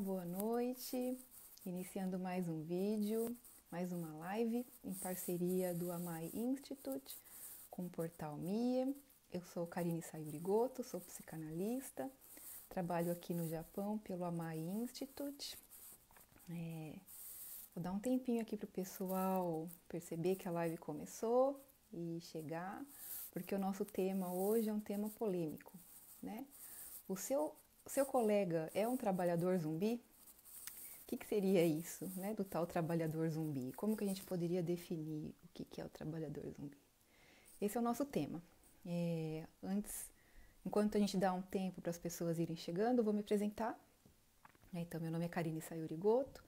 boa noite. Iniciando mais um vídeo, mais uma live em parceria do Amai Institute com o Portal Mie. Eu sou Karine Sayuri Goto, sou psicanalista, trabalho aqui no Japão pelo Amai Institute. Vou dar um tempinho aqui para o pessoal perceber que a live começou e chegar, porque o nosso tema hoje é um tema polêmico, né? O seu colega é um trabalhador zumbi? O que seria isso, né, do tal trabalhador zumbi? Como que a gente poderia definir o que é o trabalhador zumbi? Esse é o nosso tema. Enquanto a gente dá um tempo para as pessoas irem chegando, eu vou me apresentar. Então, meu nome é Karine Sayuri Goto,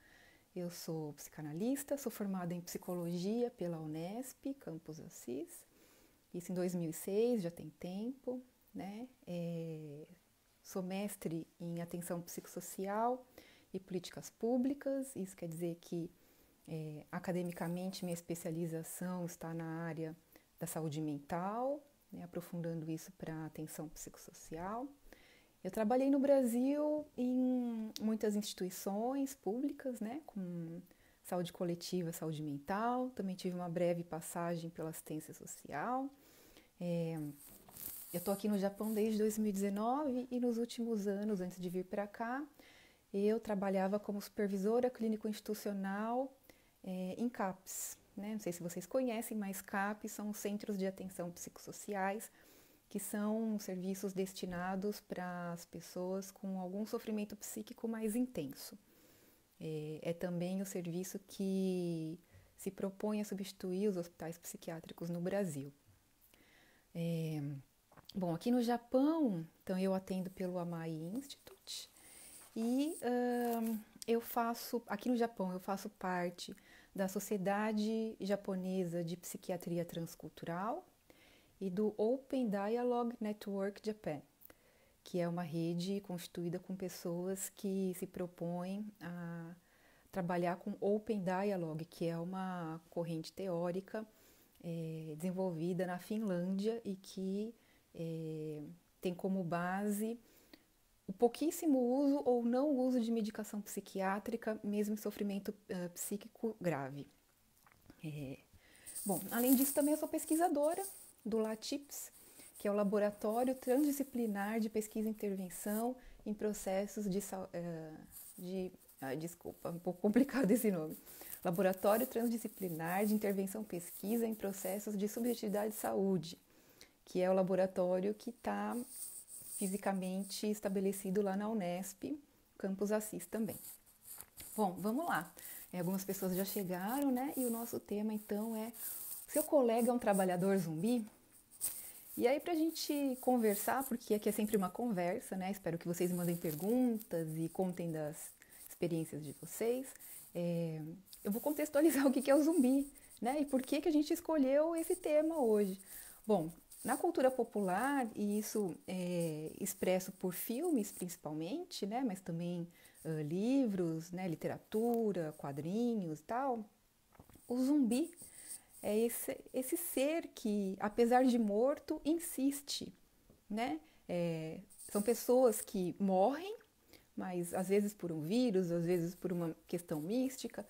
eu sou psicanalista, sou formada em psicologia pela Unesp, Campus Assis, isso em 2006, já tem tempo, né? Sou mestre em atenção psicossocial e políticas públicas, isso quer dizer que academicamente minha especialização está na área da saúde mental, né, aprofundando isso para atenção psicossocial. Eu trabalhei no Brasil em muitas instituições públicas, né, com saúde coletiva, saúde mental, também tive uma breve passagem pela assistência social. Eu estou aqui no Japão desde 2019 e nos últimos anos, antes de vir para cá, eu trabalhava como supervisora clínico-institucional em CAPs. Né? Não sei se vocês conhecem, mas CAPs são Centros de Atenção Psicossociais, que são serviços destinados para as pessoas com algum sofrimento psíquico mais intenso. É também o serviço que se propõe a substituir os hospitais psiquiátricos no Brasil. Bom, aqui no Japão, então eu atendo pelo Amai Institute e aqui no Japão eu faço parte da Sociedade Japonesa de Psiquiatria Transcultural e do Open Dialogue Network Japan, que é uma rede constituída com pessoas que se propõem a trabalhar com Open Dialogue, que é uma corrente teórica desenvolvida na Finlândia e que tem como base o pouquíssimo uso ou não uso de medicação psiquiátrica, mesmo em sofrimento psíquico grave. Bom, além disso, também eu sou pesquisadora do LATIPS, que é o Laboratório Transdisciplinar de Pesquisa e Intervenção em Processos desculpa, um pouco complicado esse nome. Laboratório Transdisciplinar de Intervenção Pesquisa em Processos de Subjetividade de Saúde, que é o laboratório que está fisicamente estabelecido lá na Unesp, Campus Assis também. Bom, vamos lá. Algumas pessoas já chegaram, né? E o nosso tema, então, é: seu colega é um trabalhador zumbi? E aí, para a gente conversar, porque aqui é sempre uma conversa, né? Espero que vocês mandem perguntas e contem das experiências de vocês. Eu vou contextualizar o que é o zumbi, né? E por que a gente escolheu esse tema hoje. Bom, na cultura popular, e isso é expresso por filmes principalmente, né? Mas também livros, né? Literatura, quadrinhos e tal, o zumbi é esse ser que, apesar de morto, insiste, né? São pessoas que morrem, mas às vezes por um vírus, às vezes por uma questão mística,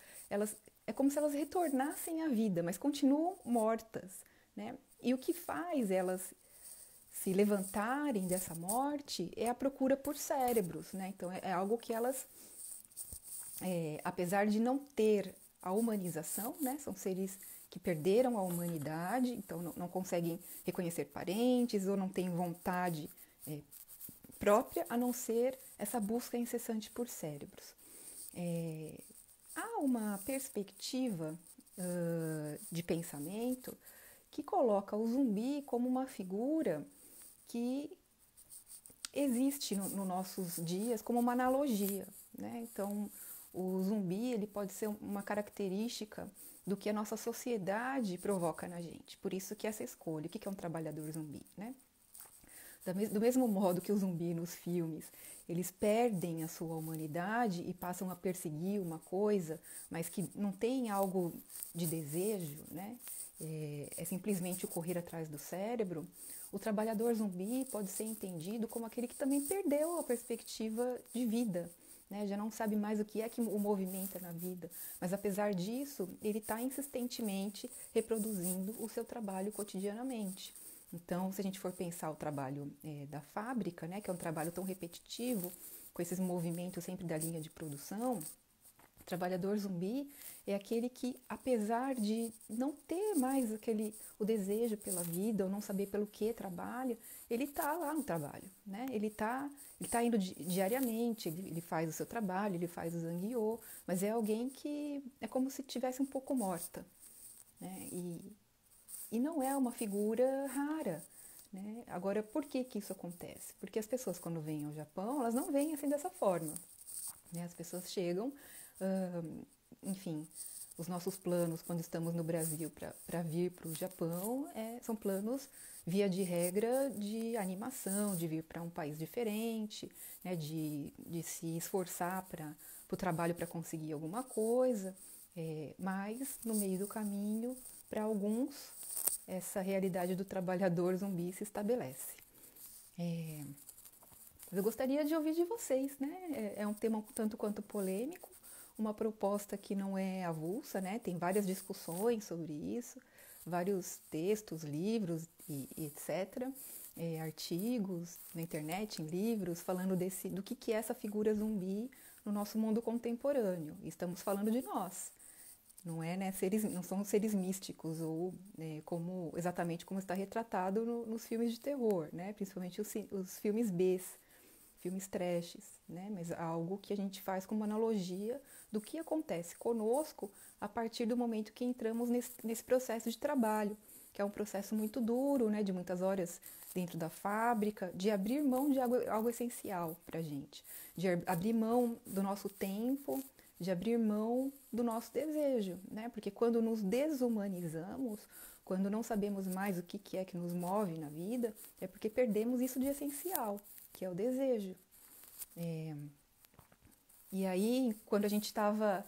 é como se elas retornassem à vida, mas continuam mortas, né? E o que faz elas se levantarem dessa morte é a procura por cérebros, né? Então é algo que elas, apesar de não ter a humanização, né? São seres que perderam a humanidade, então não conseguem reconhecer parentes ou não têm vontade própria, a não ser essa busca incessante por cérebros. Há uma perspectiva de pensamento que coloca o zumbi como uma figura que existe nos nossos dias como uma analogia, né? Então, o zumbi ele pode ser uma característica do que a nossa sociedade provoca na gente. Por isso que essa escolha, o que é um trabalhador zumbi, né? Do mesmo modo que o zumbi nos filmes, eles perdem a sua humanidade e passam a perseguir uma coisa, mas que não tem algo de desejo, né? É simplesmente o correr atrás do cérebro. O trabalhador zumbi pode ser entendido como aquele que também perdeu a perspectiva de vida, né? Já não sabe mais o que é que o movimenta na vida, mas apesar disso, ele está insistentemente reproduzindo o seu trabalho cotidianamente. Então, se a gente for pensar o trabalho da fábrica, né, que é um trabalho tão repetitivo, com esses movimentos sempre da linha de produção, o trabalhador zumbi é aquele que, apesar de não ter mais o desejo pela vida, ou não saber pelo que trabalha, ele está lá no trabalho, né? Ele tá indo diariamente, ele faz o seu trabalho, ele faz o zangueô, mas é alguém que é como se tivesse um pouco morta, né? E não é uma figura rara, né? Agora, por que que isso acontece? Porque as pessoas, quando vêm ao Japão, elas não vêm assim dessa forma, né? As pessoas chegam, enfim, os nossos planos quando estamos no Brasil para vir para o Japão são planos, via de regra, de animação, de vir para um país diferente, né? de se esforçar para o trabalho para conseguir alguma coisa, mas no meio do caminho, para alguns, essa realidade do trabalhador zumbi se estabelece. Eu gostaria de ouvir de vocês, né? É um tema tanto quanto polêmico, uma proposta que não é avulsa, né? Tem várias discussões sobre isso, vários textos, livros e etc., artigos na internet, em livros, falando do que é essa figura zumbi no nosso mundo contemporâneo. Estamos falando de nós. Não é, né, não são seres místicos ou exatamente como está retratado nos filmes de terror, né? Principalmente os filmes Bs, filmes trashes, né? Mas algo que a gente faz como analogia do que acontece conosco a partir do momento que entramos nesse processo de trabalho, que é um processo muito duro, né? De muitas horas dentro da fábrica, de abrir mão de algo essencial para a gente, de abrir mão do nosso tempo, de abrir mão do nosso desejo, né? Porque quando nos desumanizamos, quando não sabemos mais o que é que nos move na vida, é porque perdemos isso de essencial, que é o desejo. E aí, quando a gente estava...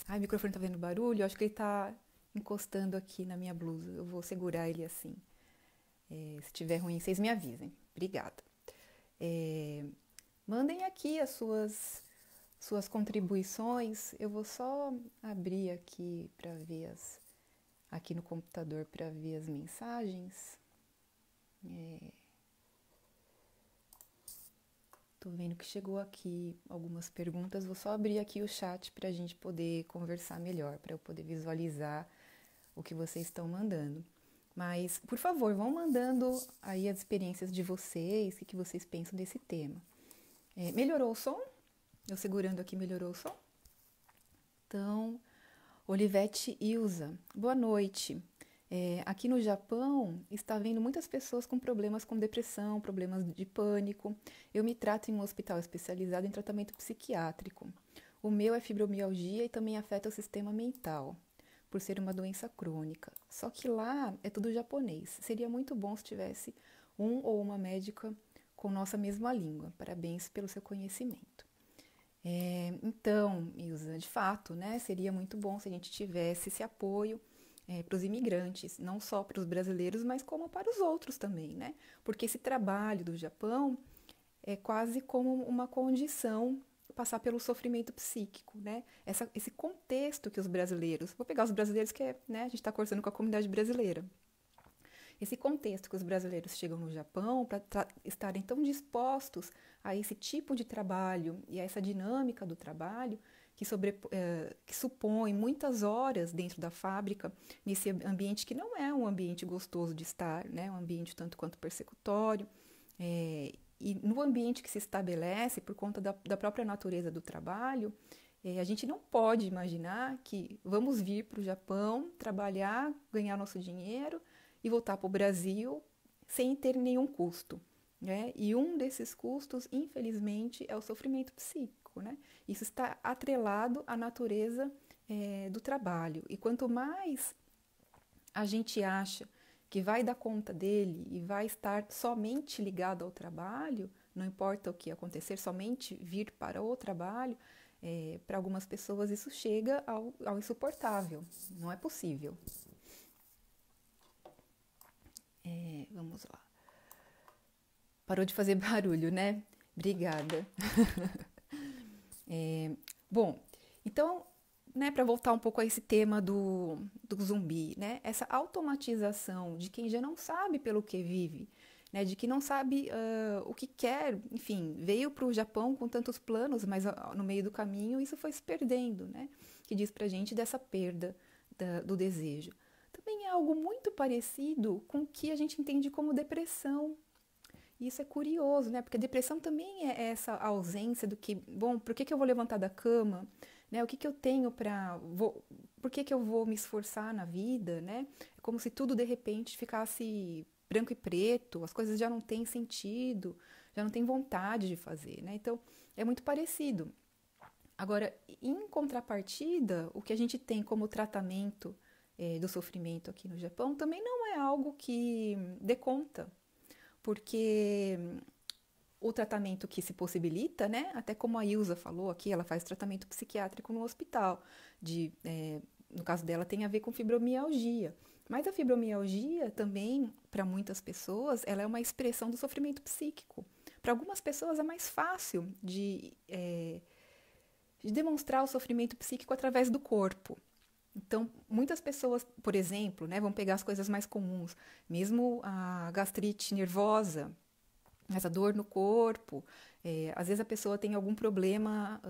Ai, o microfone tá fazendo barulho, eu acho que ele tá encostando aqui na minha blusa. Eu vou segurar ele assim. Se tiver ruim, vocês me avisem. Obrigada. Mandem aqui as suas contribuições. Eu vou só abrir aqui para ver aqui no computador para ver as mensagens. Tô vendo que chegou aqui algumas perguntas. Vou só abrir aqui o chat para a gente poder conversar melhor, para eu poder visualizar o que vocês estão mandando. Mas, por favor, vão mandando aí as experiências de vocês, o que vocês pensam desse tema. Melhorou o som? Eu segurando aqui, melhorou o som? Então, Olivete Ilza, boa noite. Aqui no Japão, está havendo muitas pessoas com problemas com depressão, problemas de pânico. Eu me trato em um hospital especializado em tratamento psiquiátrico. O meu é fibromialgia e também afeta o sistema mental, por ser uma doença crônica. Só que lá é tudo japonês. Seria muito bom se tivesse um ou uma médica com nossa mesma língua. Parabéns pelo seu conhecimento. Então, Ilza, de fato, né, seria muito bom se a gente tivesse esse apoio para os imigrantes, não só para os brasileiros, mas como para os outros também, né? Porque esse trabalho do Japão é quase como uma condição passar pelo sofrimento psíquico, né? Esse contexto que os brasileiros, vou pegar os brasileiros que né, a gente está conversando com a comunidade brasileira, esse contexto que os brasileiros chegam no Japão para estarem tão dispostos a esse tipo de trabalho e a essa dinâmica do trabalho que supõe muitas horas dentro da fábrica, nesse ambiente que não é um ambiente gostoso de estar, né? Um ambiente tanto quanto persecutório. E no ambiente que se estabelece, por conta da própria natureza do trabalho, a gente não pode imaginar que vamos vir para o Japão, trabalhar, ganhar nosso dinheiro e voltar para o Brasil sem ter nenhum custo, né? E um desses custos, infelizmente, é o sofrimento psíquico, né? Isso está atrelado à natureza do trabalho. E quanto mais a gente acha que vai dar conta dele e vai estar somente ligado ao trabalho, não importa o que acontecer, somente vir para o trabalho, para algumas pessoas isso chega ao insuportável. Não é possível. Vamos lá. Parou de fazer barulho, né? Obrigada. Bom, então, né, para voltar um pouco a esse tema do zumbi, né, essa automatização de quem já não sabe pelo que vive, né, de que não sabe o que quer, enfim, veio para o Japão com tantos planos, mas no meio do caminho isso foi se perdendo, né, que diz para a gente dessa perda do desejo. Também é algo muito parecido com o que a gente entende como depressão. E isso é curioso, né? Porque a depressão também é essa ausência do que, bom, por que eu vou levantar da cama? Né? O que eu tenho para, por que eu vou me esforçar na vida, né? É como se tudo de repente ficasse branco e preto, as coisas já não têm sentido, já não tem vontade de fazer, né? Então, é muito parecido. Agora, em contrapartida, o que a gente tem como tratamento do sofrimento aqui no Japão também não é algo que dê conta, porque o tratamento que se possibilita, né? Até como a Ilza falou aqui, ela faz tratamento psiquiátrico no hospital. No caso dela, tem a ver com fibromialgia. Mas a fibromialgia também, para muitas pessoas, ela é uma expressão do sofrimento psíquico. Para algumas pessoas é mais fácil de demonstrar o sofrimento psíquico através do corpo. Então, muitas pessoas, por exemplo, né, vão pegar as coisas mais comuns, mesmo a gastrite nervosa, essa dor no corpo, às vezes a pessoa tem algum problema,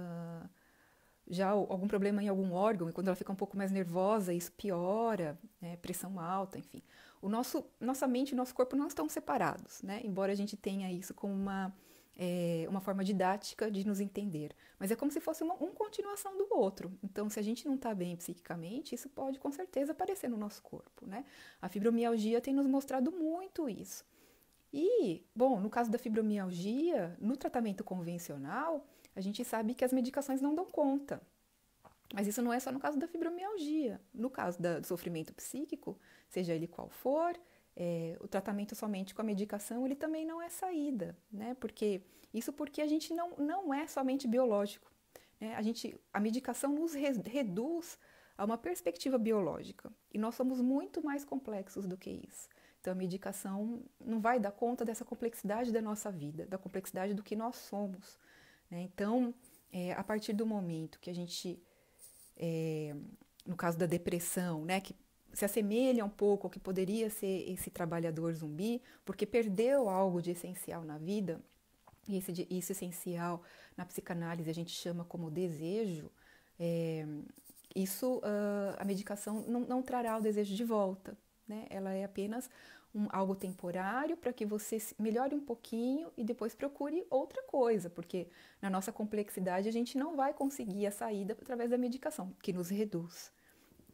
já algum problema em algum órgão, e quando ela fica um pouco mais nervosa, isso piora, né, pressão alta, enfim. Nossa mente e nosso corpo não estão separados, né, embora a gente tenha isso como uma forma didática de nos entender. Mas é como se fosse uma continuação do outro. Então, se a gente não está bem psiquicamente, isso pode com certeza aparecer no nosso corpo, né? A fibromialgia tem nos mostrado muito isso. E, bom, no caso da fibromialgia, no tratamento convencional, a gente sabe que as medicações não dão conta. Mas isso não é só no caso da fibromialgia. No caso do sofrimento psíquico, seja ele qual for, o tratamento somente com a medicação, ele também não é saída, né? Porque a gente não é somente biológico, né? A medicação nos reduz a uma perspectiva biológica. E nós somos muito mais complexos do que isso. Então, a medicação não vai dar conta dessa complexidade da nossa vida, da complexidade do que nós somos, né? Então, a partir do momento que a gente, no caso da depressão, né, que se assemelha um pouco ao que poderia ser esse trabalhador zumbi, porque perdeu algo de essencial na vida, e isso essencial na psicanálise a gente chama como desejo, a medicação não trará o desejo de volta, né? Ela é apenas algo temporário para que você melhore um pouquinho e depois procure outra coisa, porque na nossa complexidade a gente não vai conseguir a saída através da medicação, que nos reduz,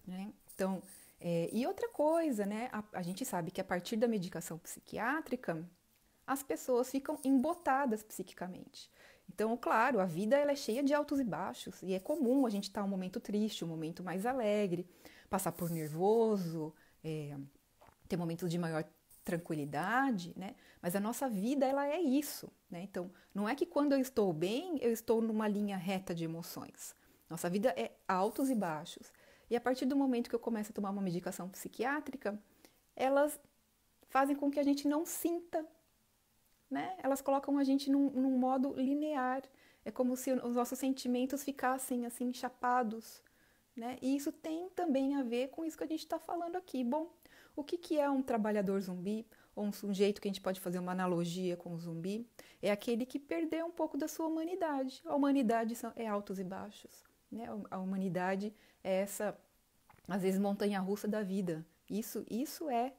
né? Então, e outra coisa, né? A gente sabe que a partir da medicação psiquiátrica, as pessoas ficam embotadas psiquicamente. Então, claro, a vida ela é cheia de altos e baixos, e é comum a gente estar um momento triste, um momento mais alegre, passar por nervoso, ter momentos de maior tranquilidade, né? Mas a nossa vida, ela é isso, né? Então, não é que quando eu estou bem, eu estou numa linha reta de emoções. Nossa vida é altos e baixos. E a partir do momento que eu começo a tomar uma medicação psiquiátrica, elas fazem com que a gente não sinta, né? Elas colocam a gente num modo linear. É como se os nossos sentimentos ficassem assim chapados, né? E isso tem também a ver com isso que a gente está falando aqui. Bom, o que é um trabalhador zumbi, ou um sujeito que a gente pode fazer uma analogia com o zumbi? É aquele que perdeu um pouco da sua humanidade. A humanidade é altos e baixos, né? A humanidade é essa, às vezes, montanha-russa da vida. Isso é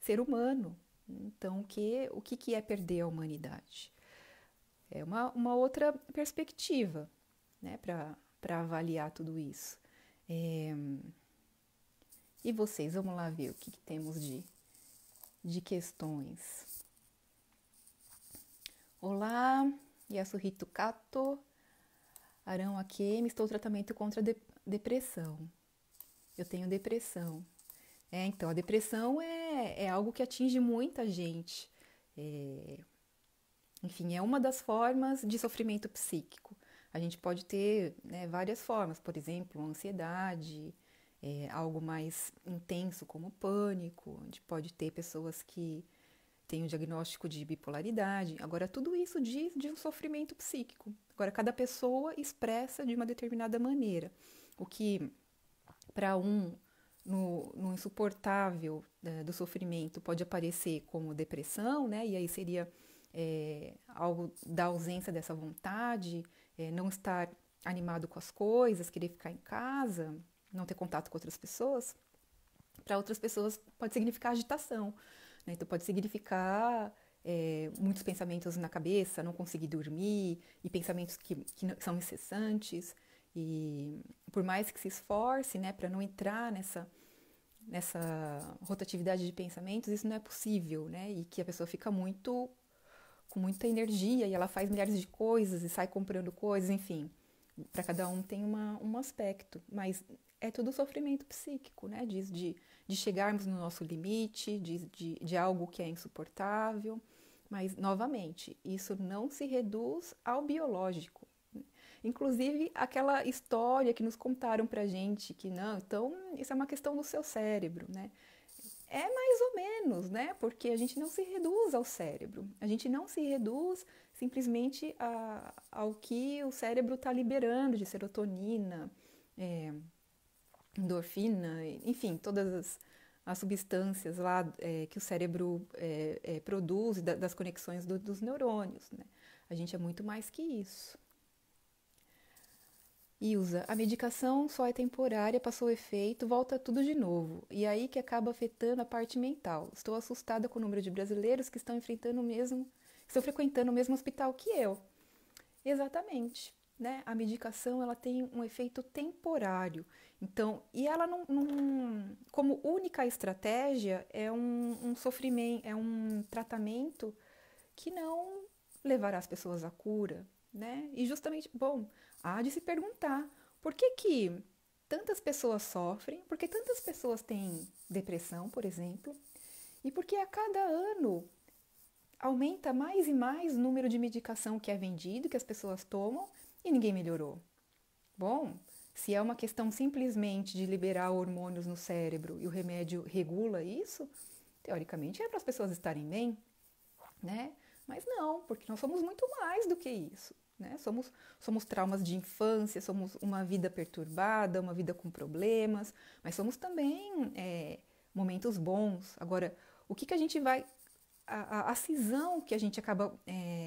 ser humano. Então, o que é perder a humanidade? É uma outra perspectiva, né, para avaliar tudo isso. E vocês, vamos lá ver o que temos de questões. Olá, Yasuhito Kato, Arão Akemi, estou tratamento contra depressão. Eu tenho depressão. Então, a depressão é algo que atinge muita gente. Enfim, é uma das formas de sofrimento psíquico. A gente pode ter, né, várias formas, por exemplo, ansiedade, algo mais intenso como pânico. A gente pode ter pessoas que tem o diagnóstico de bipolaridade. Agora, tudo isso diz de um sofrimento psíquico. Agora, cada pessoa expressa de uma determinada maneira. O que, para um, no insuportável do sofrimento, pode aparecer como depressão, né? E aí seria algo da ausência dessa vontade, não estar animado com as coisas, querer ficar em casa, não ter contato com outras pessoas. Para outras pessoas pode significar agitação, né? Então pode significar muitos pensamentos na cabeça, não conseguir dormir, e pensamentos que são incessantes, e por mais que se esforce, né, para não entrar nessa rotatividade de pensamentos, isso não é possível, né? E que a pessoa fica com muita energia e ela faz milhares de coisas e sai comprando coisas, enfim. Para cada um tem um aspecto, mas é tudo sofrimento psíquico, né? Diz de chegarmos no nosso limite, de algo que é insuportável, mas, novamente, isso não se reduz ao biológico. Inclusive, aquela história que nos contaram pra gente, que não, então, isso é uma questão do seu cérebro, né? É mais ou menos, né? Porque a gente não se reduz ao cérebro. A gente não se reduz simplesmente ao que o cérebro está liberando de serotonina, endorfina, enfim, todas as substâncias lá que o cérebro produz, das conexões dos neurônios, né? A gente é muito mais que isso. Ilza, a medicação só é temporária, passou o efeito, volta tudo de novo. E aí que acaba afetando a parte mental. Estou assustada com o número de brasileiros que estão frequentando o mesmo hospital que eu. Exatamente, né? A medicação ela tem um efeito temporário. Então, e ela como única estratégia é um sofrimento, é um tratamento que não levará as pessoas à cura, né? E justamente, bom, há de se perguntar por que tantas pessoas sofrem, por que tantas pessoas têm depressão, por exemplo, e por que a cada ano aumenta mais e mais o número de medicação que é vendido, que as pessoas tomam, e ninguém melhorou. Bom, se é uma questão simplesmente de liberar hormônios no cérebro e o remédio regula isso, teoricamente é para as pessoas estarem bem, né? Mas não, porque nós somos muito mais do que isso, né? Somos traumas de infância, somos uma vida perturbada, uma vida com problemas, mas somos também momentos bons. Agora, o que a gente vai... A cisão que a gente acaba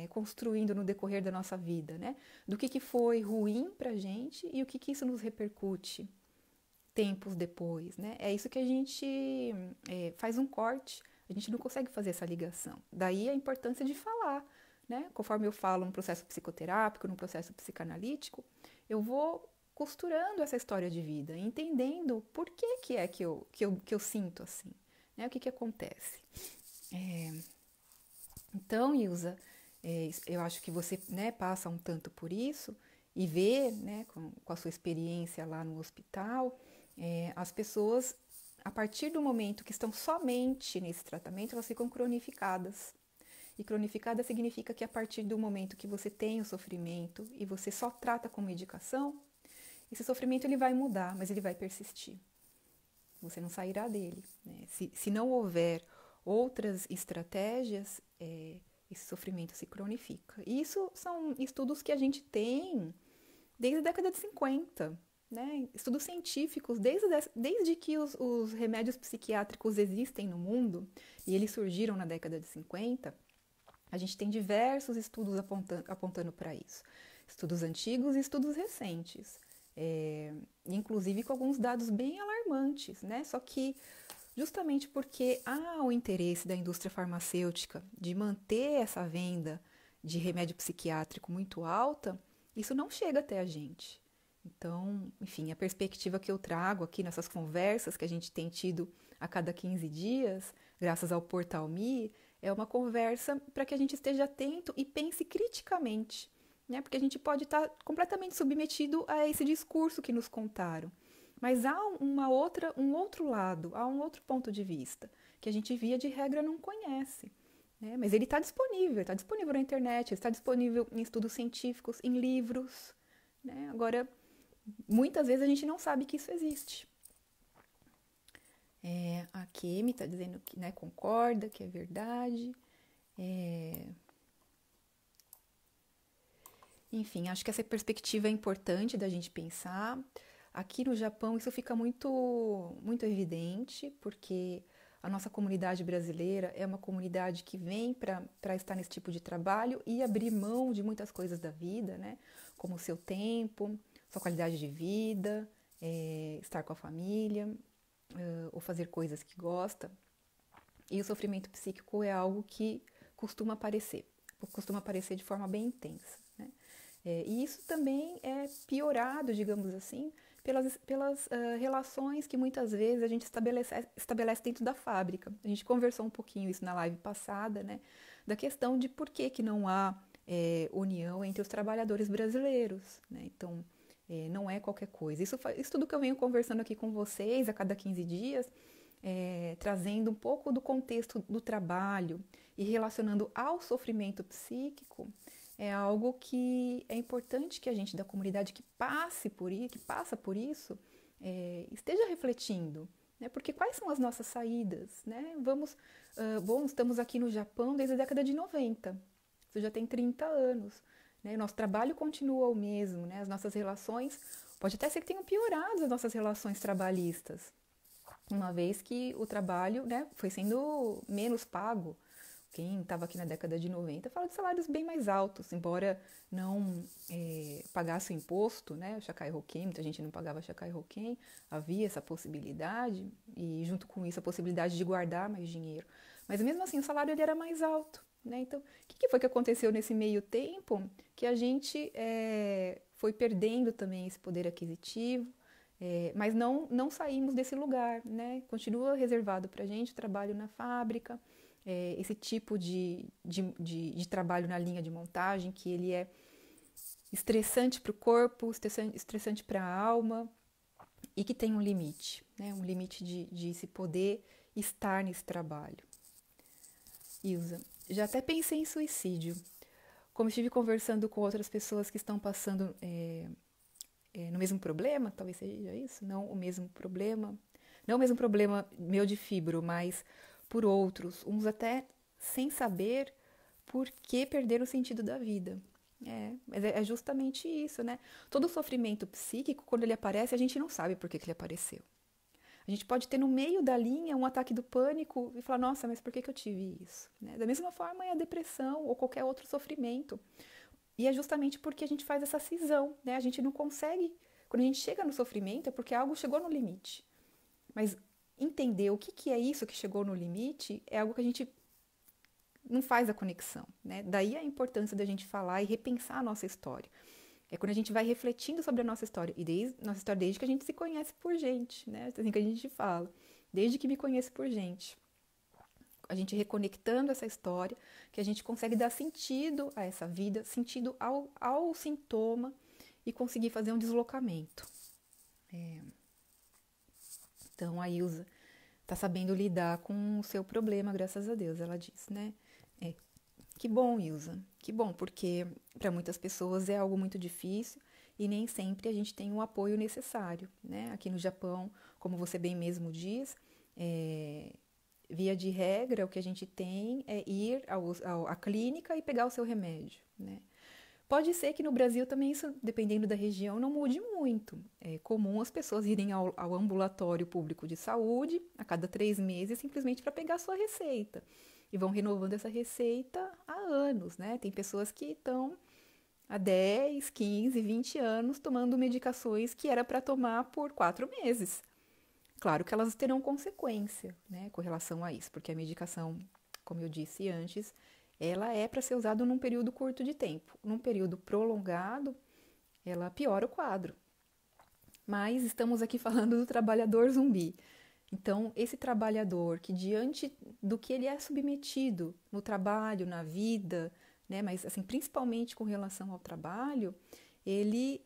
construindo no decorrer da nossa vida, né? Do que foi ruim pra gente e o que isso nos repercute tempos depois, né? É isso que a gente faz um corte, a gente não consegue fazer essa ligação. Daí a importância de falar, né? Conforme eu falo no processo psicoterápico, no processo psicanalítico, eu vou costurando essa história de vida, entendendo por que eu sinto assim, né? O que acontece. Então, Ilza, eu acho que você, né, passa um tanto por isso e vê, né, com a sua experiência lá no hospital, as pessoas, a partir do momento que estão somente nesse tratamento, elas ficam cronificadas. E cronificada significa que a partir do momento que você tem o sofrimento e você só trata com medicação, esse sofrimento ele vai mudar, mas ele vai persistir. Você não sairá dele, né? Se não houver outras estratégias, esse sofrimento se cronifica. E isso são estudos que a gente tem desde a década de 50, né? Estudos científicos, desde que os remédios psiquiátricos existem no mundo, e eles surgiram na década de 50, a gente tem diversos estudos apontando para isso. Estudos antigos e estudos recentes. Inclusive com alguns dados bem alarmantes, né? Só que justamente porque há o interesse da indústria farmacêutica de manter essa venda de remédio psiquiátrico muito alta, isso não chega até a gente. Então, enfim, a perspectiva que eu trago aqui nessas conversas que a gente tem tido a cada 15 dias, graças ao Portal Me, é uma conversa para que a gente esteja atento e pense criticamente, né? Porque a gente pode estar completamente submetido a esse discurso que nos contaram. Mas há um outro lado, há um outro ponto de vista, que a gente via de regra não conhece, né? Mas ele está disponível na internet, está disponível em estudos científicos, em livros, né? Agora, muitas vezes a gente não sabe que isso existe. A Kemi está dizendo que, né, concorda, que é verdade. Enfim, acho que essa perspectiva é importante da gente pensar. Aqui no Japão isso fica muito evidente, porque a nossa comunidade brasileira é uma comunidade que vem para estar nesse tipo de trabalho e abrir mão de muitas coisas da vida, né? Como o seu tempo, sua qualidade de vida, estar com a família, ou fazer coisas que gosta. E o sofrimento psíquico é algo que costuma aparecer de forma bem intensa, né? E isso também é piorado, digamos assim, pelas relações que muitas vezes a gente estabelece dentro da fábrica. A gente conversou um pouquinho isso na live passada, né? Da questão de por que não há união entre os trabalhadores brasileiros, né? Então, não é qualquer coisa. Isso tudo que eu venho conversando aqui com vocês a cada 15 dias, trazendo um pouco do contexto do trabalho e relacionando ao sofrimento psíquico, é algo que é importante que a gente da comunidade que passa por isso, esteja refletindo, né? Porque quais são as nossas saídas, né? Estamos aqui no Japão desde a década de 90, isso já tem 30 anos, né? Nosso trabalho continua o mesmo, né? As nossas relações, pode até ser que tenham piorado as nossas relações trabalhistas, uma vez que o trabalho, né, foi sendo menos pago. Quem estava aqui na década de 90 fala de salários bem mais altos, embora não pagasse o imposto, né, o Shakai Hoken, muita gente não pagava Shakai Hoken, havia essa possibilidade, e junto com isso a possibilidade de guardar mais dinheiro. Mas mesmo assim o salário ele era mais alto, né? Então, o que foi que aconteceu nesse meio tempo? Que a gente foi perdendo também esse poder aquisitivo, mas não saímos desse lugar, né? Continua reservado para a gente o trabalho na fábrica, esse tipo de trabalho na linha de montagem, que ele é estressante para o corpo, estressante para a alma, e que tem um limite, né? Um limite de se poder estar nesse trabalho. Ilza, já até pensei em suicídio. Como estive conversando com outras pessoas que estão passando no mesmo problema, talvez seja isso, não o mesmo problema meu de fibro, mas por outros, uns até sem saber por que perder o sentido da vida. Mas é justamente isso, né? Todo sofrimento psíquico, quando ele aparece, a gente não sabe por que ele apareceu. A gente pode ter no meio da linha um ataque do pânico e falar, nossa, mas por que eu tive isso? Né? Da mesma forma é a depressão ou qualquer outro sofrimento. E é justamente porque a gente faz essa cisão, né? A gente não consegue, quando a gente chega no sofrimento, é porque algo chegou no limite. Mas entender o que é isso que chegou no limite é algo que a gente não faz a conexão, né? Daí a importância da gente falar e repensar a nossa história. É quando a gente vai refletindo sobre a nossa história, e desde que a gente se conhece por gente, né? Assim que a gente fala, desde que me conheço por gente. A gente reconectando essa história, que a gente consegue dar sentido a essa vida, sentido ao sintoma e conseguir fazer um deslocamento. Então a Ilza está sabendo lidar com o seu problema, graças a Deus, ela diz, né? Que bom, Ilza, que bom, porque para muitas pessoas é algo muito difícil e nem sempre a gente tem o apoio necessário, né? Aqui no Japão, como você bem mesmo diz, via de regra, o que a gente tem é ir à clínica e pegar o seu remédio, né? Pode ser que no Brasil também isso, dependendo da região, não mude muito. É comum as pessoas irem ao ambulatório público de saúde a cada 3 meses simplesmente para pegar a sua receita. E vão renovando essa receita há anos, né? Tem pessoas que estão há 10, 15, 20 anos tomando medicações que era para tomar por 4 meses. Claro que elas terão consequência, né, com relação a isso, porque a medicação, como eu disse antes, ela é para ser usada num período curto de tempo. Num período prolongado, ela piora o quadro. Mas estamos aqui falando do trabalhador zumbi. Então, esse trabalhador que diante do que ele é submetido no trabalho, na vida, né, mas assim, principalmente com relação ao trabalho, ele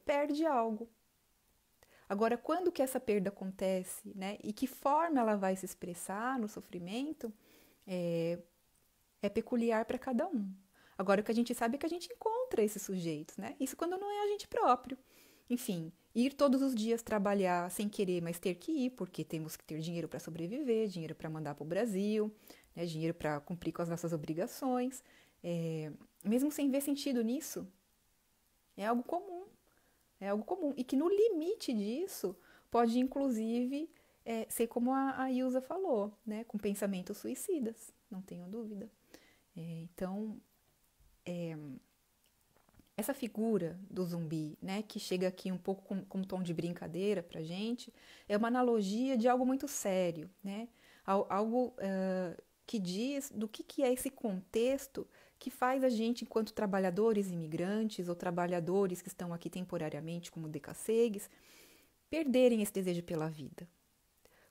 perde algo. Agora, quando que essa perda acontece, né, e que forma ela vai se expressar no sofrimento, é peculiar para cada um. Agora, o que a gente sabe é que a gente encontra esses sujeitos, né? Isso quando não é a gente próprio. Enfim, ir todos os dias trabalhar sem querer, mas ter que ir, porque temos que ter dinheiro para sobreviver, dinheiro para mandar para o Brasil, né? Dinheiro para cumprir com as nossas obrigações, mesmo sem ver sentido nisso, é algo comum. É algo comum. E que no limite disso pode, inclusive, ser como a Ilza falou, né? Com pensamentos suicidas, não tenho dúvida. Então, essa figura do zumbi, né, que chega aqui um pouco com um tom de brincadeira pra gente, é uma analogia de algo muito sério, né? Algo que diz do que é esse contexto que faz a gente, enquanto trabalhadores imigrantes ou trabalhadores que estão aqui temporariamente como decassegues, perderem esse desejo pela vida.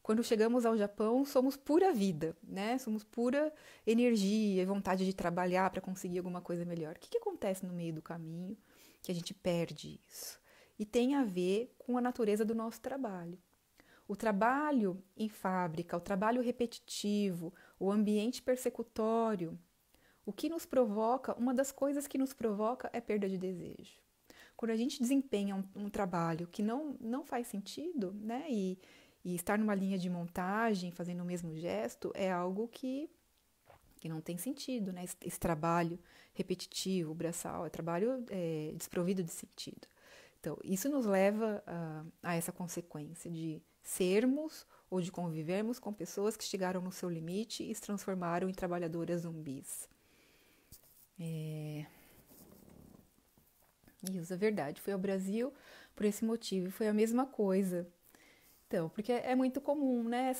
Quando chegamos ao Japão, somos pura vida, né? Somos pura energia e vontade de trabalhar para conseguir alguma coisa melhor. O que acontece no meio do caminho que a gente perde isso? E tem a ver com a natureza do nosso trabalho. O trabalho em fábrica, o trabalho repetitivo, o ambiente persecutório, o que nos provoca, uma das coisas que nos provoca é perda de desejo. Quando a gente desempenha um trabalho que não faz sentido, né? E estar numa linha de montagem, fazendo o mesmo gesto, é algo que não tem sentido, né? Esse trabalho repetitivo, braçal, é trabalho desprovido de sentido. Então, isso nos leva a essa consequência de sermos ou de convivermos com pessoas que chegaram no seu limite e se transformaram em trabalhadoras zumbis. Isso é verdade, fui ao Brasil por esse motivo, foi a mesma coisa. Então, porque é muito comum, né?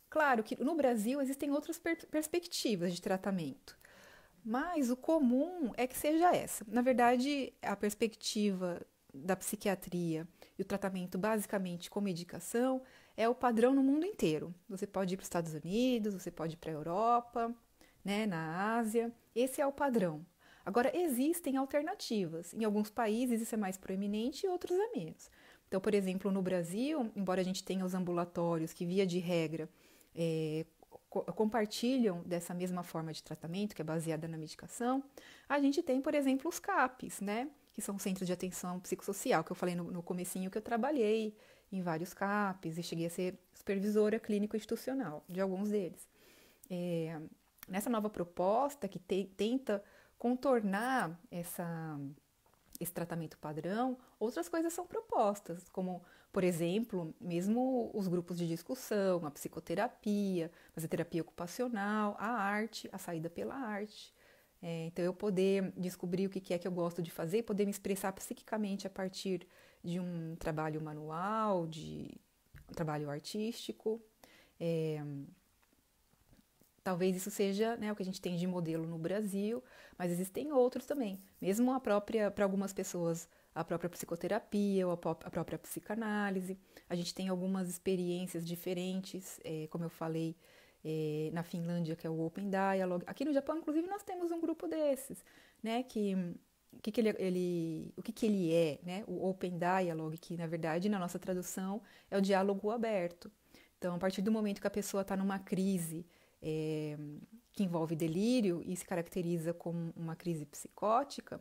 Claro que no Brasil existem outras perspectivas de tratamento, mas o comum é que seja essa. Na verdade, a perspectiva da psiquiatria e o tratamento basicamente com medicação é o padrão no mundo inteiro. Você pode ir para os Estados Unidos, você pode ir para a Europa, né, na Ásia, esse é o padrão. Agora, existem alternativas. Em alguns países isso é mais proeminente e outros é menos. Então, por exemplo, no Brasil, embora a gente tenha os ambulatórios que, via de regra, compartilham dessa mesma forma de tratamento, que é baseada na medicação, a gente tem, por exemplo, os CAPs, né? Que são Centros de Atenção Psicossocial, que eu falei no comecinho que eu trabalhei em vários CAPs e cheguei a ser supervisora clínico-institucional de alguns deles. Nessa nova proposta que tenta contornar esse tratamento padrão, outras coisas são propostas, como, por exemplo, mesmo os grupos de discussão, a psicoterapia, a terapia ocupacional, a arte, a saída pela arte. Então, eu poder descobrir o que é que eu gosto de fazer, poder me expressar psiquicamente a partir de um trabalho manual, de um trabalho artístico. Talvez isso seja, né, o que a gente tem de modelo no Brasil, mas existem outros também. Mesmo para algumas pessoas, a própria psicoterapia ou a própria psicanálise. A gente tem algumas experiências diferentes, como eu falei, na Finlândia, que é o Open Dialogue. Aqui no Japão, inclusive, nós temos um grupo desses, né, o que ele é, né, o Open Dialogue, que na verdade, na nossa tradução, é o diálogo aberto. Então, a partir do momento que a pessoa está numa crise, que envolve delírio e se caracteriza como uma crise psicótica,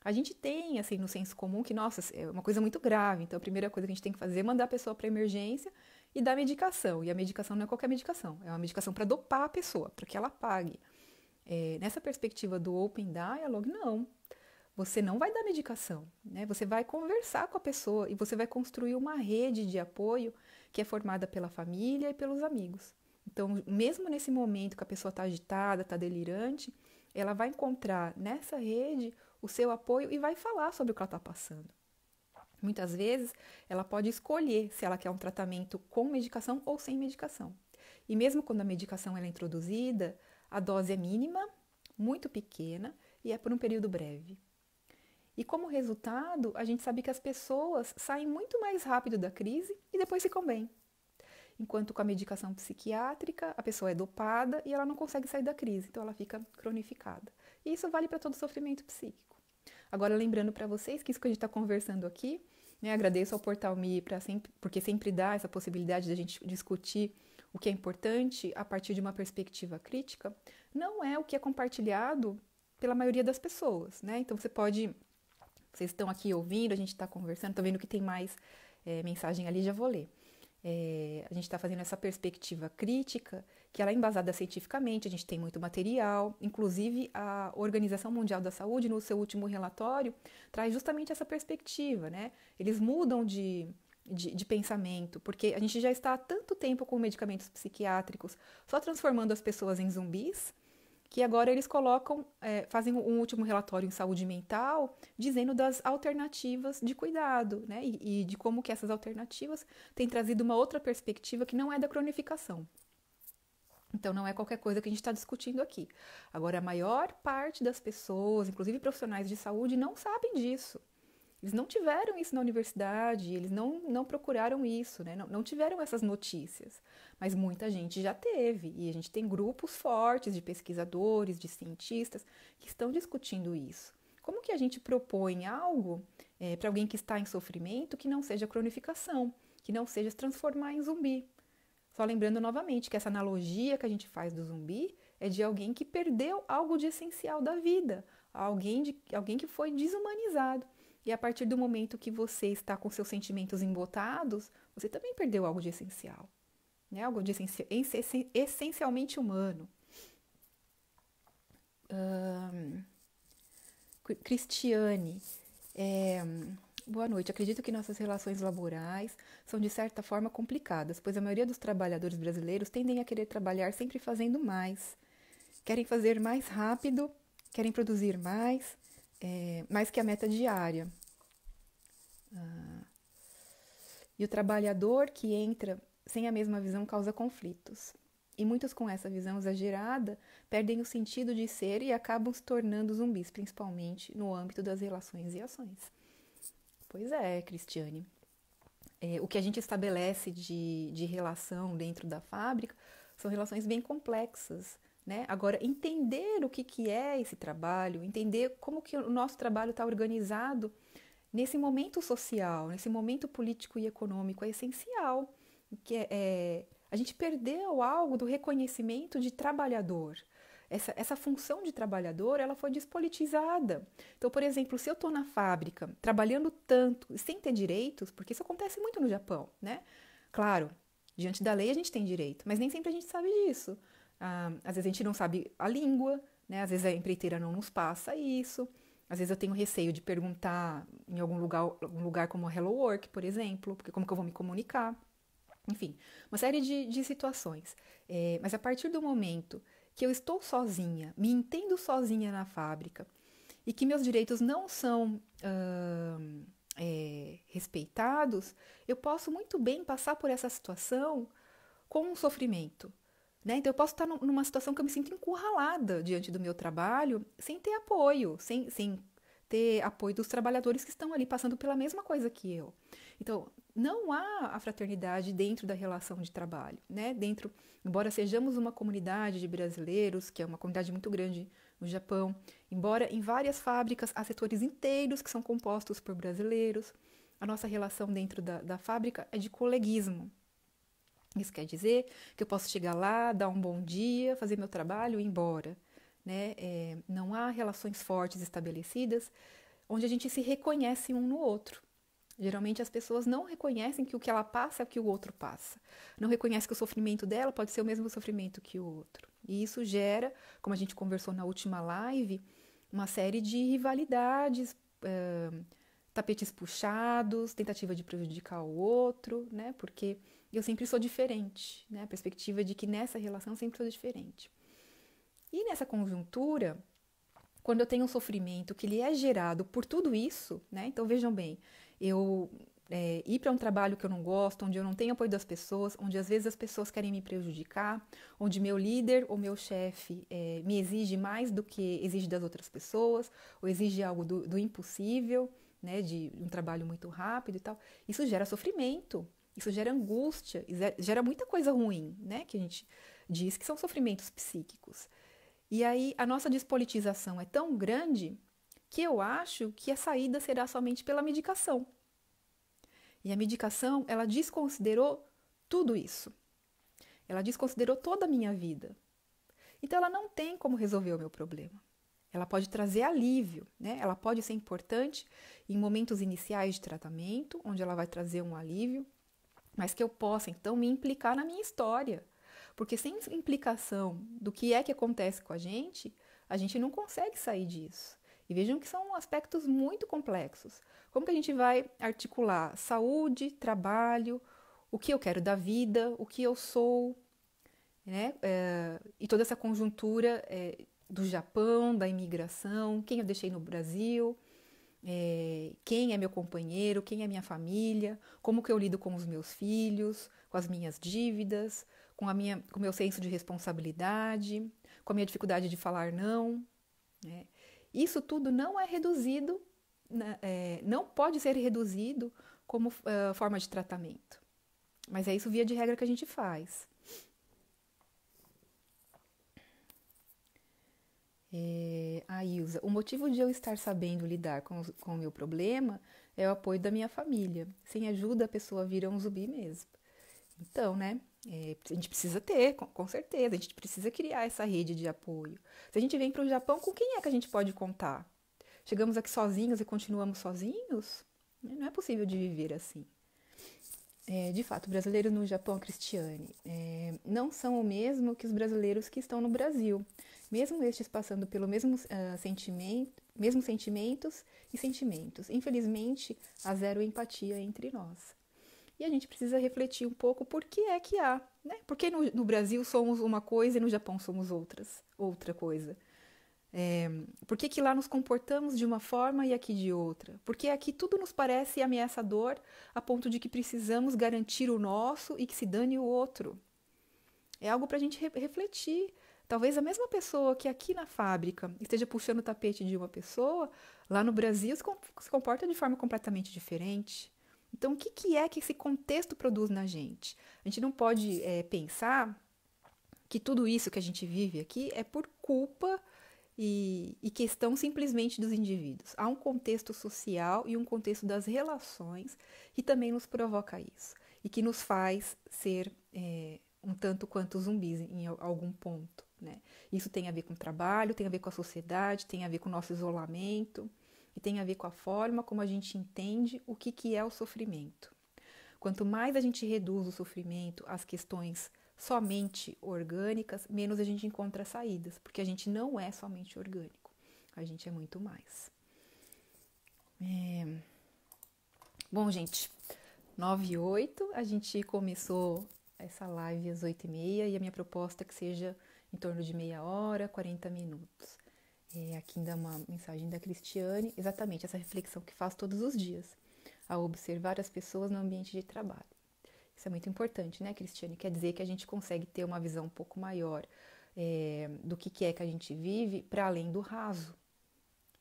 a gente tem, assim, no senso comum que, nossa, é uma coisa muito grave. Então, a primeira coisa que a gente tem que fazer é mandar a pessoa para emergência e dar medicação. E a medicação não é qualquer medicação, é uma medicação para dopar a pessoa, para que ela pague. Nessa perspectiva do Open Dialogue, não. Você não vai dar medicação, né? Você vai conversar com a pessoa e você vai construir uma rede de apoio que é formada pela família e pelos amigos. Então, mesmo nesse momento que a pessoa está agitada, está delirante, ela vai encontrar nessa rede o seu apoio e vai falar sobre o que ela está passando. Muitas vezes, ela pode escolher se ela quer um tratamento com medicação ou sem medicação. E mesmo quando a medicação é introduzida, a dose é mínima, muito pequena e é por um período breve. E como resultado, a gente sabe que as pessoas saem muito mais rápido da crise e depois ficam bem. Enquanto com a medicação psiquiátrica, a pessoa é dopada e ela não consegue sair da crise, então ela fica cronificada. E isso vale para todo sofrimento psíquico. Agora, lembrando para vocês que isso que a gente está conversando aqui, né, agradeço ao Portal Me porque sempre dá essa possibilidade de a gente discutir o que é importante a partir de uma perspectiva crítica, não é o que é compartilhado pela maioria das pessoas, né? Então, vocês estão aqui ouvindo, a gente está conversando, estou vendo que tem mais mensagem ali, já vou ler. A gente está fazendo essa perspectiva crítica, que ela é embasada cientificamente, a gente tem muito material, inclusive a Organização Mundial da Saúde, no seu último relatório, traz justamente essa perspectiva, né? Eles mudam de pensamento, porque a gente já está há tanto tempo com medicamentos psiquiátricos, só transformando as pessoas em zumbis, que agora eles fazem um último relatório em saúde mental, dizendo das alternativas de cuidado, né? E de como que essas alternativas têm trazido uma outra perspectiva que não é da cronificação. Então, não é qualquer coisa que a gente está discutindo aqui. Agora, a maior parte das pessoas, inclusive profissionais de saúde, não sabem disso. Eles não tiveram isso na universidade, eles não procuraram isso, né? Não tiveram essas notícias. Mas muita gente já teve, e a gente tem grupos fortes de pesquisadores, de cientistas, que estão discutindo isso. Como que a gente propõe algo para alguém que está em sofrimento que não seja cronificação, que não seja se transformar em zumbi? Só lembrando novamente que essa analogia que a gente faz do zumbi é de alguém que perdeu algo de essencial da vida, alguém que foi desumanizado. E a partir do momento que você está com seus sentimentos embotados, você também perdeu algo de essencial, né? Algo de essencialmente humano. Cristiane, boa noite. Acredito que nossas relações laborais são de certa forma complicadas, pois a maioria dos trabalhadores brasileiros tendem a querer trabalhar sempre fazendo mais. Querem fazer mais rápido, querem produzir mais que a meta diária. E o trabalhador que entra sem a mesma visão causa conflitos. E muitos com essa visão exagerada perdem o sentido de ser e acabam se tornando zumbis, principalmente no âmbito das relações e ações. Pois é, Cristiane. O que a gente estabelece de relação dentro da fábrica são relações bem complexas, né? Agora, entender o que é esse trabalho, entender como que o nosso trabalho está organizado nesse momento social, nesse momento político e econômico é essencial. A gente perdeu algo do reconhecimento de trabalhador. Essa função de trabalhador, ela foi despolitizada. Então, por exemplo, se eu estou na fábrica trabalhando tanto e sem ter direitos, porque isso acontece muito no Japão, né? Claro, diante da lei a gente tem direito, mas nem sempre a gente sabe disso. Às vezes a gente não sabe a língua, né? Às vezes a empreiteira não nos passa isso. Às vezes eu tenho receio de perguntar em algum lugar como Hello Work, por exemplo, porque como que eu vou me comunicar? Enfim, uma série de situações. Mas a partir do momento que eu estou sozinha, me entendo sozinha na fábrica e que meus direitos não são respeitados, eu posso muito bem passar por essa situação com um sofrimento. Né? Então, eu posso estar numa situação que eu me sinto encurralada diante do meu trabalho, sem ter apoio, sem ter apoio dos trabalhadores que estão ali passando pela mesma coisa que eu. Então, não há a fraternidade dentro da relação de trabalho. Né? Embora sejamos uma comunidade de brasileiros, que é uma comunidade muito grande no Japão, embora em várias fábricas há setores inteiros que são compostos por brasileiros, a nossa relação dentro da fábrica é de coleguismo. Isso quer dizer que eu posso chegar lá, dar um bom dia, fazer meu trabalho e ir embora. Né? Não há relações fortes estabelecidas onde a gente se reconhece um no outro. Geralmente as pessoas não reconhecem que o que ela passa é o que o outro passa. Não reconhecem que o sofrimento dela pode ser o mesmo sofrimento que o outro. E isso gera, como a gente conversou na última live, uma série de rivalidades, tapetes puxados, tentativa de prejudicar o outro, né? Porque eu sempre sou diferente, né? A perspectiva de que nessa relação eu sempre sou diferente. E nessa conjuntura, quando eu tenho um sofrimento que ele é gerado por tudo isso, né? Então vejam bem, eu ir para um trabalho que eu não gosto, onde eu não tenho apoio das pessoas, onde às vezes as pessoas querem me prejudicar, onde meu líder ou meu chefe me exige mais do que exige das outras pessoas, ou exige algo do impossível, né? De um trabalho muito rápido e tal, isso gera sofrimento. Isso gera angústia, gera muita coisa ruim, né? Que a gente diz que são sofrimentos psíquicos. E aí a nossa despolitização é tão grande que eu acho que a saída será somente pela medicação. E a medicação, ela desconsiderou tudo isso. Ela desconsiderou toda a minha vida. Então ela não tem como resolver o meu problema. Ela pode trazer alívio, né? Ela pode ser importante em momentos iniciais de tratamento, onde ela vai trazer um alívio. mas que eu possa então me implicar na minha história. Porque sem implicação do que é que acontece com a gente não consegue sair disso. E vejam que são aspectos muito complexos. Como que a gente vai articular saúde, trabalho, o que eu quero da vida, o que eu sou, né? E toda essa conjuntura do Japão, da imigração, quem eu deixei no Brasil, quem é meu companheiro, quem é minha família, como que eu lido com os meus filhos, com as minhas dívidas, com o meu senso de responsabilidade, com a minha dificuldade de falar não, né? Isso tudo não é reduzido, não pode ser reduzido como forma de tratamento. Mas é isso via de regra que a gente faz. A Ilza, o motivo de eu estar sabendo lidar com o meu problema é o apoio da minha família. Sem ajuda, a pessoa vira um zumbi mesmo. Então, né, a gente precisa ter, com certeza, a gente precisa criar essa rede de apoio. Se a gente vem para o Japão, com quem é que a gente pode contar? Chegamos aqui sozinhos e continuamos sozinhos? Não é possível de viver assim. De fato, brasileiros no Japão, Cristiane, não são o mesmo que os brasileiros que estão no Brasil, mesmo estes passando pelo mesmos sentimentos e sentimentos. Infelizmente, há zero empatia entre nós. E a gente precisa refletir um pouco por que é que há, né? Por que no Brasil somos uma coisa e no Japão somos outra coisa? Por que lá nos comportamos de uma forma e aqui de outra? Porque aqui tudo nos parece ameaçador a ponto de que precisamos garantir o nosso e que se dane o outro. É algo para a gente refletir. Talvez a mesma pessoa que aqui na fábrica esteja puxando o tapete de uma pessoa, lá no Brasil se comporta de forma completamente diferente. Então, o que é que esse contexto produz na gente? A gente não pode pensar que tudo isso que a gente vive aqui é por culpa e questão simplesmente dos indivíduos. Há um contexto social e um contexto das relações que também nos provoca isso e que nos faz ser um tanto quanto zumbis em algum ponto, né? Isso tem a ver com o trabalho, tem a ver com a sociedade, tem a ver com o nosso isolamento e tem a ver com a forma como a gente entende o que é o sofrimento. Quanto mais a gente reduz o sofrimento às questões somente orgânicas, menos a gente encontra saídas, porque a gente não é somente orgânico, a gente é muito mais. Bom, gente, 9h08, a gente começou essa live às 8h30 e a minha proposta é que seja em torno de meia hora, 40 minutos. Aqui ainda uma mensagem da Cristiane, exatamente essa reflexão que faz todos os dias, ao observar as pessoas no ambiente de trabalho. Isso é muito importante, né, Cristiane? Quer dizer que a gente consegue ter uma visão um pouco maior do que é que a gente vive para além do raso.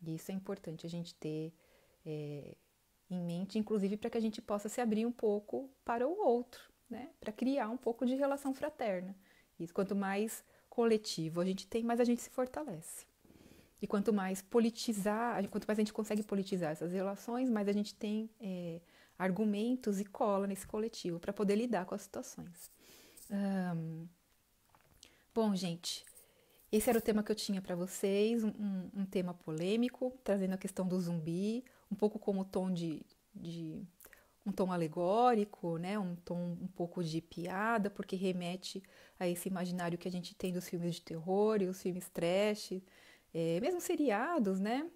E isso é importante a gente ter em mente, inclusive para que a gente possa se abrir um pouco para o outro, né? Para criar um pouco de relação fraterna. Isso, quanto mais coletivo a gente tem, mais a gente se fortalece. E quanto mais a gente consegue politizar essas relações, mais a gente tem argumentos e cola nesse coletivo para poder lidar com as situações. Bom, gente, esse era o tema que eu tinha para vocês, um tema polêmico, trazendo a questão do zumbi, um pouco como tom um tom alegórico, né? Um tom um pouco de piada, porque remete a esse imaginário que a gente tem dos filmes de terror e os filmes trash, mesmo seriados, né?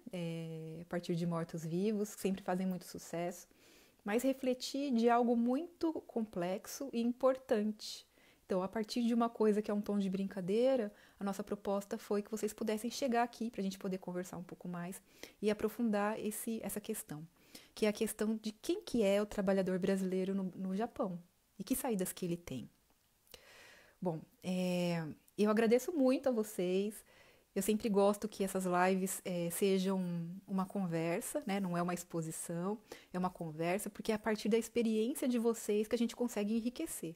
A partir de mortos-vivos, que sempre fazem muito sucesso, mas refletir de algo muito complexo e importante. Então, a partir de uma coisa que é um tom de brincadeira, a nossa proposta foi que vocês pudessem chegar aqui para a gente poder conversar um pouco mais e aprofundar essa questão, que é a questão de quem que é o trabalhador brasileiro no Japão e que saídas que ele tem. Bom, eu agradeço muito a vocês. Eu sempre gosto que essas lives sejam uma conversa, né? Não é uma exposição, é uma conversa, porque é a partir da experiência de vocês que a gente consegue enriquecer.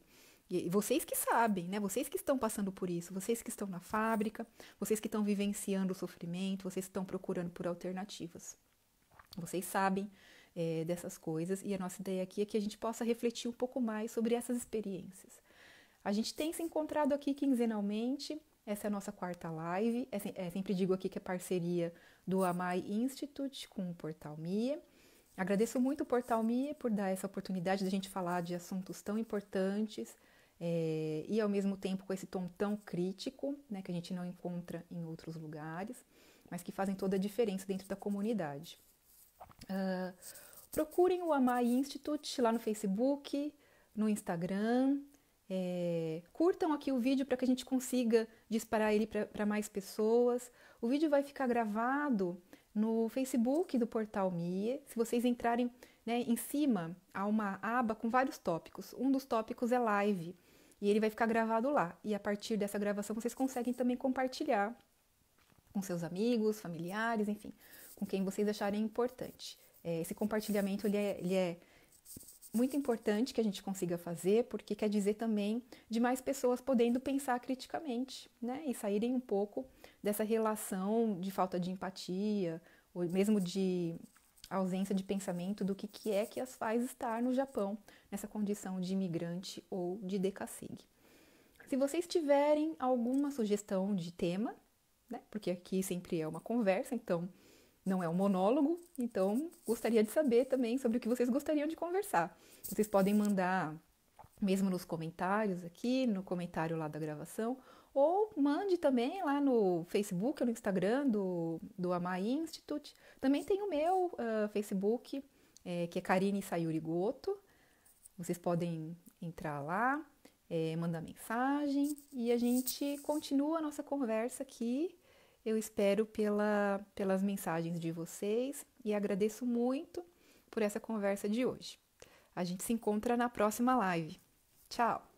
E vocês que sabem, né? Vocês que estão passando por isso, vocês que estão na fábrica, vocês que estão vivenciando o sofrimento, vocês que estão procurando por alternativas. Vocês sabem dessas coisas e a nossa ideia aqui é que a gente possa refletir um pouco mais sobre essas experiências. A gente tem se encontrado aqui quinzenalmente. Essa é a nossa quarta live. Sempre digo aqui que é parceria do Amai Institute com o Portal Mia. Agradeço muito o Portal MIA por dar essa oportunidade de a gente falar de assuntos tão importantes e ao mesmo tempo com esse tom tão crítico, né, que a gente não encontra em outros lugares, mas que fazem toda a diferença dentro da comunidade. Procurem o Amai Institute lá no Facebook, no Instagram. Curtam aqui o vídeo para que a gente consiga disparar ele para mais pessoas. O vídeo vai ficar gravado no Facebook do Portal MIA. Se vocês entrarem, né, em cima, há uma aba com vários tópicos. Um dos tópicos é live e ele vai ficar gravado lá. E a partir dessa gravação vocês conseguem também compartilhar com seus amigos, familiares, enfim, com quem vocês acharem importante. Esse compartilhamento ele é muito importante que a gente consiga fazer, porque quer dizer também de mais pessoas podendo pensar criticamente, né? E saírem um pouco dessa relação de falta de empatia, ou mesmo de ausência de pensamento do que é que as faz estar no Japão, nessa condição de imigrante ou de decassig. Se vocês tiverem alguma sugestão de tema, né? Porque aqui sempre é uma conversa, então não é um monólogo, então gostaria de saber também sobre o que vocês gostariam de conversar. Vocês podem mandar mesmo nos comentários aqui, no comentário lá da gravação, ou mande também lá no Facebook ou no Instagram do Amai Institute. Também tem o meu Facebook, que é Karine Sayuri Goto. Vocês podem entrar lá, mandar mensagem e a gente continua a nossa conversa aqui. Eu espero pelas mensagens de vocês e agradeço muito por essa conversa de hoje. A gente se encontra na próxima live. Tchau!